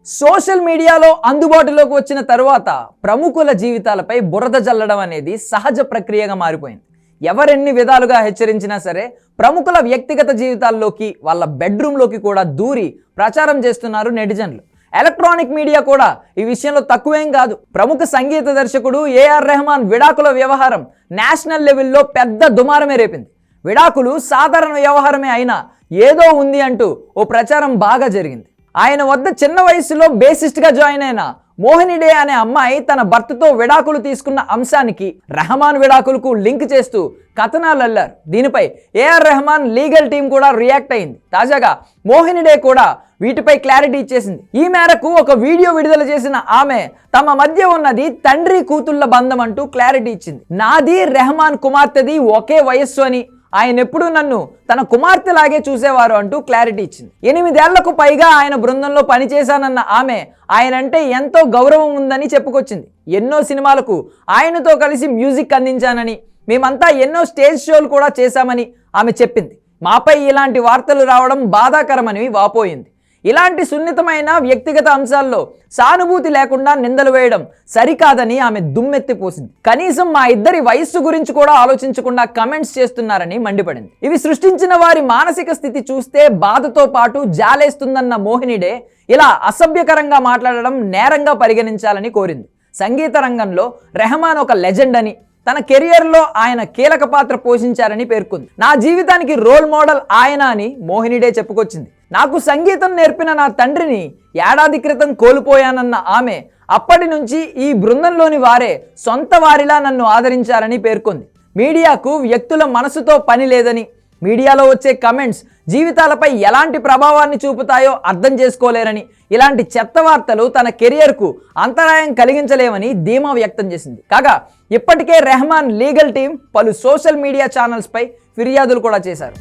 Social మీడియాలో అందుబాటులోకి వచ్చిన తరువాత ప్రముఖుల జీవితాలపై బురద జల్లడం అనేది సహజ ప్రక్రియగా మారిపోయింది. ఎవరెన్ని విధాలుగా హెచ్చరించినా సరే ప్రముఖుల వ్యక్తిగత జీవితాల్లోకి, వాళ్ళ బెడ్రూమ్లోకి కూడా దూరి ప్రచారం చేస్తున్నారు నెటిజన్లు. ఎలక్ట్రానిక్ మీడియా కూడా ఈ విషయంలో తక్కువేం కాదు. ప్రముఖ సంగీత దర్శకుడు ఏఆర్ రెహమాన్ విడాకుల వ్యవహారం నేషనల్ లెవెల్లో పెద్ద దుమారమే రేపింది. విడాకులు సాధారణ వ్యవహారమే అయినా ఏదో ఉంది అంటూ ఓ ప్రచారం బాగా జరిగింది. ఆయన వద్ద చిన్న వయసులో బేసిస్ట్గా జాయిన్ అయిన మోహిని డే అనే అమ్మాయి తన భర్తతో విడాకులు తీసుకున్న అంశానికి రెహమాన్ విడాకులకు లింక్ చేస్తూ కథనాలు అల్లారు. దీనిపై ఏఆర్ రెహమాన్ లీగల్ టీం కూడా రియాక్ట్ అయింది. తాజాగా మోహిని డే కూడా వీటిపై క్లారిటీ ఇచ్చేసింది. ఈ మేరకు ఒక వీడియో విడుదల చేసిన ఆమె తమ మధ్య ఉన్నది తండ్రి కూతుళ్ల బంధం అంటూ క్లారిటీ ఇచ్చింది. నాది రెహమాన్ కుమార్తెది ఒకే వయస్సు అని, ఆయన ఎప్పుడూ నన్ను తన కుమార్తెలాగే చూసేవారు అంటూ క్లారిటీ ఇచ్చింది. 8 ఏళ్లకు పైగా ఆయన బృందంలో పనిచేశానన్న ఆమె ఆయనంటే ఎంతో గౌరవం ఉందని చెప్పుకొచ్చింది. ఎన్నో సినిమాలకు ఆయనతో కలిసి మ్యూజిక్ అందించానని, మేమంతా ఎన్నో స్టేజ్ షోలు కూడా చేశామని ఆమె చెప్పింది. మాపై ఇలాంటి వార్తలు రావడం బాధాకరమని వాపోయింది. ఇలాంటి సున్నితమైన వ్యక్తిగత అంశాల్లో సానుభూతి లేకుండా నిందలు వేయడం సరికాదని ఆమె దుమ్మెత్తిపోసింది. కనీసం మా ఇద్దరి వయస్సు గురించి కూడా ఆలోచించకుండా కమెంట్స్ చేస్తున్నారని మండిపడింది. ఇవి సృష్టించిన వారి మానసిక స్థితి చూస్తే బాధతో పాటు జాలేస్తుందన్న మోహిని డే ఇలా అసభ్యకరంగా మాట్లాడడం నేరంగా పరిగణించాలని కోరింది. సంగీత రంగంలో రెహమాన్ ఒక లెజెండ్ అని, తన కెరియర్లో ఆయన కీలక పాత్ర పోషించారని పేర్కొంది. నా జీవితానికి రోల్ మోడల్ ఆయన అని మోహిని డే చెప్పుకొచ్చింది. నాకు సంగీతం నేర్పిన నా తండ్రిని ఏడాది క్రితం కోల్పోయానన్న ఆమె అప్పటి నుంచి ఈ బృందంలోని వారే సొంత వారిలా నన్ను ఆదరించారని పేర్కొంది. మీడియాకు వ్యక్తుల మనసుతో పని లేదని, మీడియాలో వచ్చే కమెంట్స్ జీవితాలపై ఎలాంటి ప్రభావాన్ని చూపుతాయో అర్థం చేసుకోలేరని, ఇలాంటి చెత్త వార్తలు తన కెరియర్కు అంతరాయం కలిగించలేమని ధీమా వ్యక్తం చేసింది. కాగా ఇప్పటికే రెహమాన్ లీగల్ టీం పలు సోషల్ మీడియా ఛానల్స్పై ఫిర్యాదులు కూడా చేశారు.